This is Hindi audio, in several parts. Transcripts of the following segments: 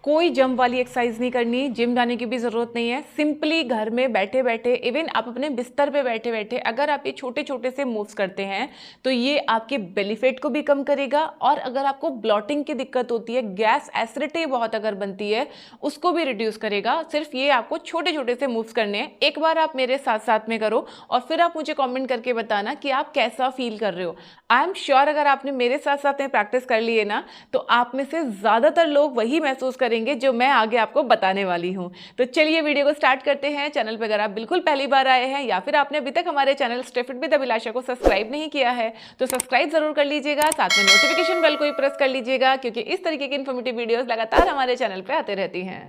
कोई जंप वाली एक्सरसाइज नहीं करनी, जिम जाने की भी ज़रूरत नहीं है। सिंपली घर में बैठे बैठे, इवन आप अपने बिस्तर पे बैठे बैठे अगर आप ये छोटे छोटे से मूव्स करते हैं तो ये आपके बेली फैट को भी कम करेगा, और अगर आपको ब्लॉटिंग की दिक्कत होती है, गैस एसिडिटी बहुत अगर बनती है, उसको भी रिड्यूस करेगा। सिर्फ ये आपको छोटे छोटे से मूव्स करने हैं। एक बार आप मेरे साथ साथ में करो और फिर आप मुझे कॉमेंट करके बताना कि आप कैसा फील कर रहे हो। आई एम श्योर अगर आपने मेरे साथ साथ में प्रैक्टिस कर ली है ना, तो आप में से ज़्यादातर लोग वही महसूस करेंगे जो मैं आगे आपको बताने वाली हूं। तो चलिए वीडियो को स्टार्ट करते हैं। चैनल पर अगर आप बिल्कुल पहली बार आए हैं या फिर आपने अभी तक हमारे चैनल स्टे फिट विद अभिलाषा को सब्सक्राइब नहीं किया है तो सब्सक्राइब जरूर कर लीजिएगा, साथ में नोटिफिकेशन बेल को भी प्रेस कर लीजिएगा, क्योंकि इस तरीके की इन्फॉर्मेटिव वीडियोस लगातार हमारे चैनल पर आते रहती हैं।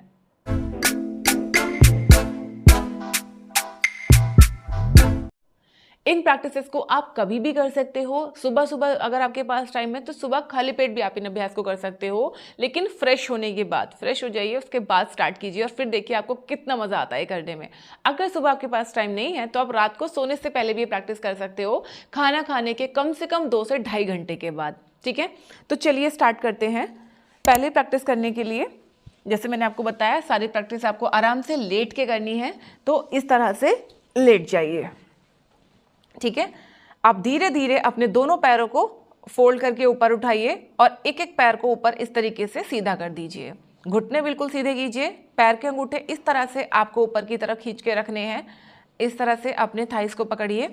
इन प्रैक्टिसेस को आप कभी भी कर सकते हो। सुबह सुबह अगर आपके पास टाइम है तो सुबह खाली पेट भी आप इन अभ्यास को कर सकते हो, लेकिन फ्रेश होने के बाद, फ्रेश हो जाइए उसके बाद स्टार्ट कीजिए और फिर देखिए आपको कितना मजा आता है करने में। अगर सुबह आपके पास टाइम नहीं है तो आप रात को सोने से पहले भी प्रैक्टिस कर सकते हो, खाना खाने के कम से कम 2 से ढाई घंटे के बाद। ठीक है, तो चलिए स्टार्ट करते हैं। पहले प्रैक्टिस करने के लिए, जैसे मैंने आपको बताया, सारी प्रैक्टिस आपको आराम से लेट के करनी है, तो इस तरह से लेट जाइए। ठीक है, आप धीरे धीरे अपने दोनों पैरों को फोल्ड करके ऊपर उठाइए और एक एक पैर को ऊपर इस तरीके से सीधा कर दीजिए। घुटने बिल्कुल सीधे कीजिए, पैर के अंगूठे इस तरह से आपको ऊपर की तरफ खींच के रखने हैं। इस तरह से अपने थाइस को पकड़िए,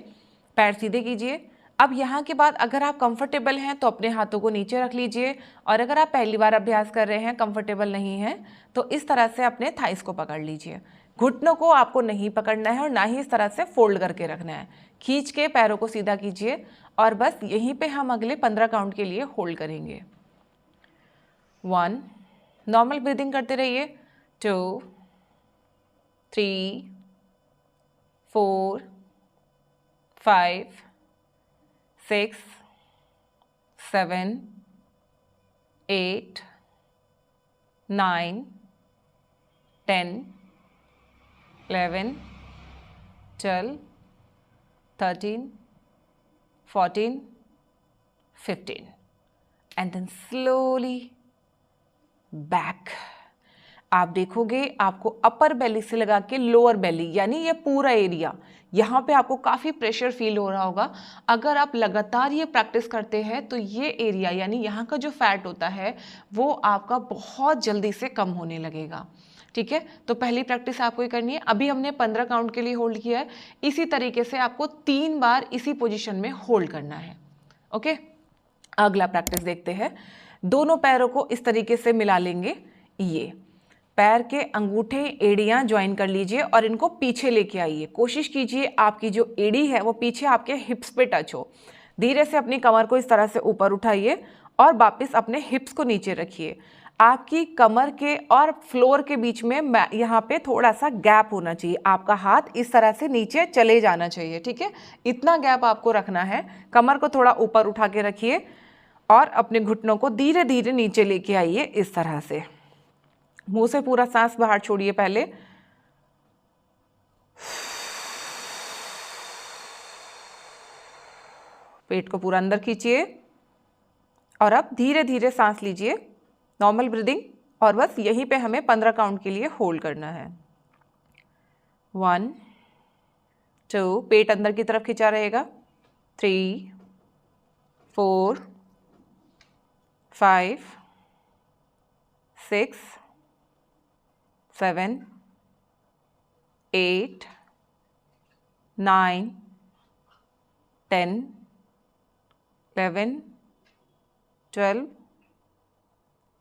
पैर सीधे कीजिए। अब यहाँ के बाद अगर आप कंफर्टेबल हैं तो अपने हाथों को नीचे रख लीजिए, और अगर आप पहली बार अभ्यास कर रहे हैं, कंफर्टेबल नहीं है, तो इस तरह से अपने थाइस को पकड़ लीजिए। घुटनों को आपको नहीं पकड़ना है और ना ही इस तरह से फोल्ड करके रखना है। खींच के पैरों को सीधा कीजिए और बस यहीं पे हम अगले 15 काउंट के लिए होल्ड करेंगे। 1, नॉर्मल ब्रीदिंग करते रहिए। 2, 3, 4, 5, 6, 7, 8, 9, 10, 11, 12, 13, 14, 15, and then slowly back। आप देखोगे आपको अपर बेली से लगा के लोअर बेली, यानी ये पूरा एरिया, यहाँ पे आपको काफ़ी प्रेशर फील हो रहा होगा। अगर आप लगातार ये प्रैक्टिस करते हैं तो ये एरिया, यानी यहाँ का जो फैट होता है, वो आपका बहुत जल्दी से कम होने लगेगा। ठीक है, तो पहली प्रैक्टिस आपको ही करनी है। अभी हमने 15 काउंट के लिए होल्ड किया है, इसी तरीके से आपको 3 बार इसी पोजीशन में होल्ड करना है। ओके, अगला प्रैक्टिस देखते हैं। दोनों पैरों को इस तरीके से मिला लेंगे। ये पैर के अंगूठे एड़ियां ज्वाइन कर लीजिए और इनको पीछे लेके आइए। कोशिश कीजिए आपकी जो एड़ी है वो पीछे आपके हिप्स पे टच हो। धीरे से अपनी कमर को इस तरह से ऊपर उठाइए और वापस अपने हिप्स को नीचे रखिए। आपकी कमर के और फ्लोर के बीच में यहाँ पे थोड़ा सा गैप होना चाहिए। आपका हाथ इस तरह से नीचे चले जाना चाहिए। ठीक है, इतना गैप आपको रखना है। कमर को थोड़ा ऊपर उठा के रखिए और अपने घुटनों को धीरे धीरे नीचे लेके आइए इस तरह से। मुंह से पूरा सांस बाहर छोड़िए पहले, पेट को पूरा अंदर खींचिए और अब धीरे धीरे सांस लीजिए, नॉर्मल ब्रीदिंग, और बस यहीं पे हमें 15 काउंट के लिए होल्ड करना है। 1, 2, पेट अंदर की तरफ खींचा रहेगा। 3, 4, 5, 6, 7, 8, 9, 10, 11, 12,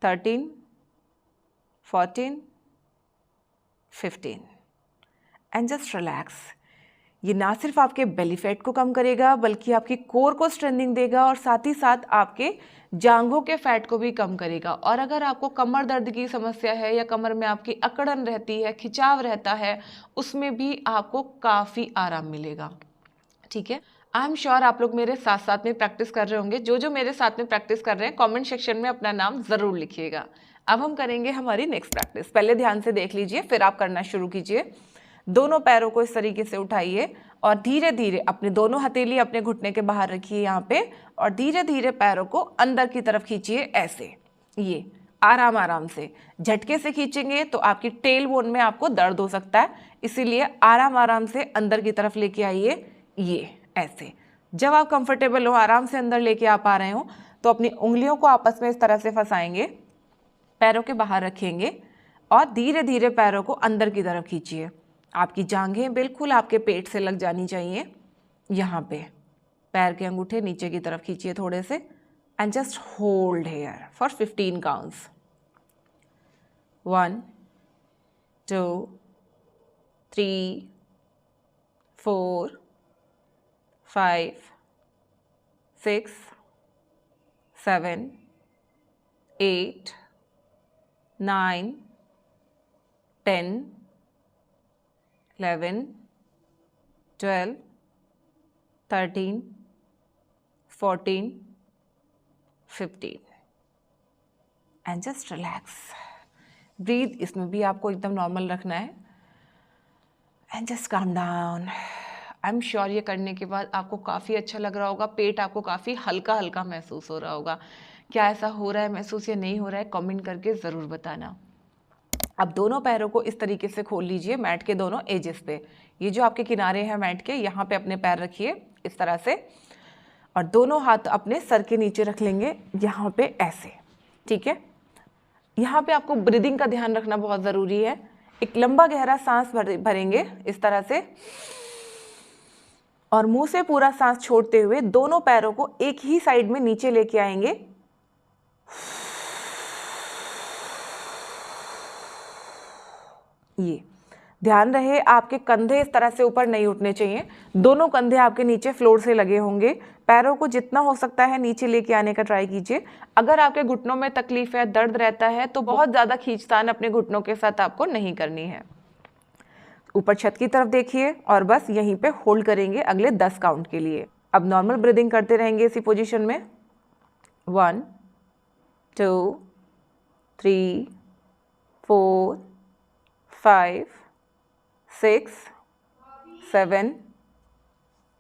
13, 14, 15, एंड जस्ट रिलैक्स। ये ना सिर्फ आपके बेली फैट को कम करेगा बल्कि आपकी कोर को स्ट्रेंथनिंग देगा और साथ ही साथ आपके जांघों के फैट को भी कम करेगा। और अगर आपको कमर दर्द की समस्या है या कमर में आपकी अकड़न रहती है, खिंचाव रहता है, उसमें भी आपको काफ़ी आराम मिलेगा। ठीक है, आई एम श्योर आप लोग मेरे साथ साथ में प्रैक्टिस कर रहे होंगे। जो जो मेरे साथ में प्रैक्टिस कर रहे हैं कमेंट सेक्शन में अपना नाम ज़रूर लिखिएगा। अब हम करेंगे हमारी नेक्स्ट प्रैक्टिस। पहले ध्यान से देख लीजिए, फिर आप करना शुरू कीजिए। दोनों पैरों को इस तरीके से उठाइए और धीरे धीरे अपने दोनों हथेली अपने घुटने के बाहर रखिए यहाँ पे, और धीरे धीरे पैरों को अंदर की तरफ खींचिए ऐसे। ये आराम आराम से। झटके से खींचेंगे तो आपकी टेल बोन में आपको दर्द हो सकता है, इसीलिए आराम आराम से अंदर की तरफ लेके आइए, ये ऐसे। जब आप कंफर्टेबल हो, आराम से अंदर लेके आ पा रहे हो, तो अपनी उंगलियों को आपस में इस तरह से फंसाएंगे, पैरों के बाहर रखेंगे और धीरे धीरे पैरों को अंदर की तरफ खींचिए। आपकी जांघें बिल्कुल आपके पेट से लग जानी चाहिए। यहाँ पे पैर के अंगूठे नीचे की तरफ खींचिए थोड़े से, and just hold here for 15 counts. 1 2 3 4 5 6 7 8 9 10 11 12 13 14 15 and just relax. Breathe इसमें भी आपको एकदम नॉर्मल रखना है and just calm down. I am sure ये करने के बाद आपको काफ़ी अच्छा लग रहा होगा, पेट आपको काफ़ी हल्का हल्का महसूस हो रहा होगा। क्या ऐसा हो रहा है महसूस या नहीं हो रहा है, कमेंट करके ज़रूर बताना। अब दोनों पैरों को इस तरीके से खोल लीजिए मैट के दोनों एजेस पे। ये जो आपके किनारे हैं मैट के, यहाँ पे अपने पैर रखिए इस तरह से, और दोनों हाथ अपने सर के नीचे रख लेंगे यहाँ पे ऐसे, ठीक है। यहाँ पे आपको ब्रीदिंग का ध्यान रखना बहुत ज़रूरी है। एक लंबा गहरा सांस भरेंगे इस तरह से, और मुंह से पूरा सांस छोड़ते हुए दोनों पैरों को एक ही साइड में नीचे लेके आएंगे। ये ध्यान रहे आपके कंधे इस तरह से ऊपर नहीं उठने चाहिए, दोनों कंधे आपके नीचे फ्लोर से लगे होंगे। पैरों को जितना हो सकता है नीचे लेके आने का ट्राई कीजिए। अगर आपके घुटनों में तकलीफ है, दर्द रहता है, तो बहुत ज़्यादा खींचतान अपने घुटनों के साथ आपको नहीं करनी है। ऊपर छत की तरफ देखिए और बस यहीं पे होल्ड करेंगे अगले 10 काउंट के लिए। अब नॉर्मल ब्रीदिंग करते रहेंगे इसी पोजीशन में। 1 2 3 4 5 6 7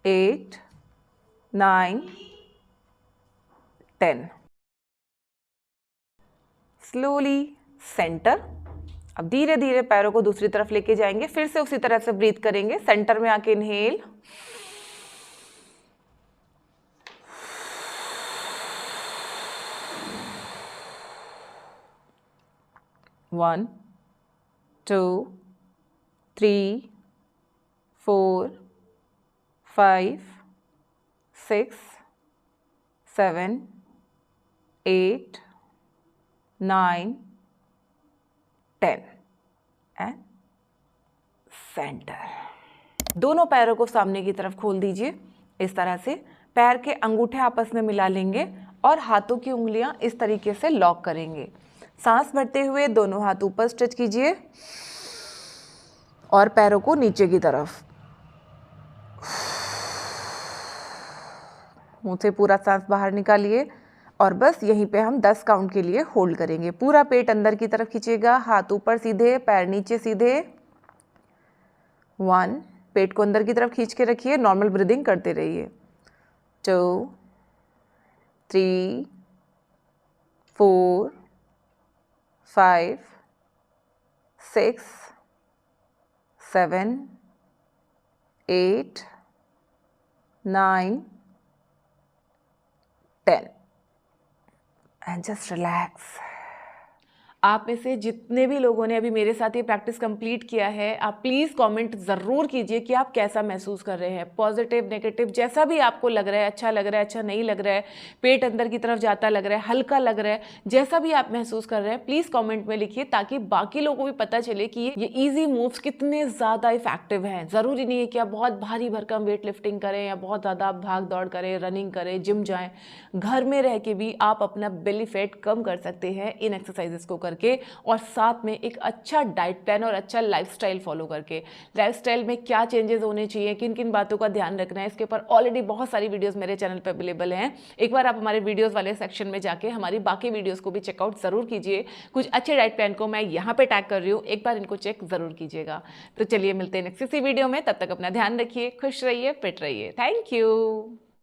8 9 10। Slowly centre. अब धीरे धीरे पैरों को दूसरी तरफ लेके जाएंगे, फिर से उसी तरह से ब्रीथ करेंगे। सेंटर में आके इनहेल, वन 2 3 4 5 6 7 8 9 10 एंड सेंटर। दोनों पैरों को सामने की तरफ खोल दीजिए इस तरह से। पैर के अंगूठे आपस में मिला लेंगे और हाथों की उंगलियां इस तरीके से लॉक करेंगे। सांस भरते हुए दोनों हाथ ऊपर स्ट्रेच कीजिए और पैरों को नीचे की तरफ। मुंह से पूरा सांस बाहर निकालिए और बस यहीं पे हम 10 काउंट के लिए होल्ड करेंगे। पूरा पेट अंदर की तरफ खींचेगा, हाथ ऊपर सीधे, पैर नीचे सीधे। 1, पेट को अंदर की तरफ खींच के रखिए, नॉर्मल ब्रीदिंग करते रहिए। 2 3 4 5 6 7 8 9 10 एंड जस्ट रिलैक्स। आप में से जितने भी लोगों ने अभी मेरे साथ ये प्रैक्टिस कंप्लीट किया है, आप प्लीज़ कमेंट ज़रूर कीजिए कि आप कैसा महसूस कर रहे हैं। पॉजिटिव, नेगेटिव, जैसा भी आपको लग रहा है, अच्छा लग रहा है, अच्छा नहीं लग रहा है, पेट अंदर की तरफ जाता लग रहा है, हल्का लग रहा है, जैसा भी आप महसूस कर रहे हैं प्लीज़ कॉमेंट में लिखिए, ताकि बाकी लोगों को भी पता चले कि ये ईजी मूव्स कितने ज़्यादा इफेक्टिव हैं। ज़रूरी नहीं है कि आप बहुत भारी भरकम वेट लिफ्टिंग करें या बहुत ज़्यादा आप भाग दौड़ करें, रनिंग करें, जिम जाएँ। घर में रह के भी आप अपना बेली फैट कम कर सकते हैं इन एक्सरसाइजेस को करके, और साथ में एक अच्छा डाइट प्लान और अच्छा लाइफस्टाइल फॉलो करके। लाइफस्टाइल में क्या चेंजेस होने चाहिए, किन किन बातों का ध्यान रखना है, इसके ऊपर ऑलरेडी बहुत सारी वीडियोस मेरे चैनल पर अवेलेबल हैं। एक बार आप हमारे वीडियोस वाले सेक्शन में जाके हमारी बाकी वीडियोस को भी चेकआउट ज़रूर कीजिए। कुछ अच्छे डाइट प्लान को मैं यहाँ पे टैग कर रही हूँ, एक बार इनको चेक ज़रूर कीजिएगा। तो चलिए मिलते हैं नेक्स्ट किसी वीडियो में, तब तक अपना ध्यान रखिए, खुश रहिए, फिट रहिए। Thank you.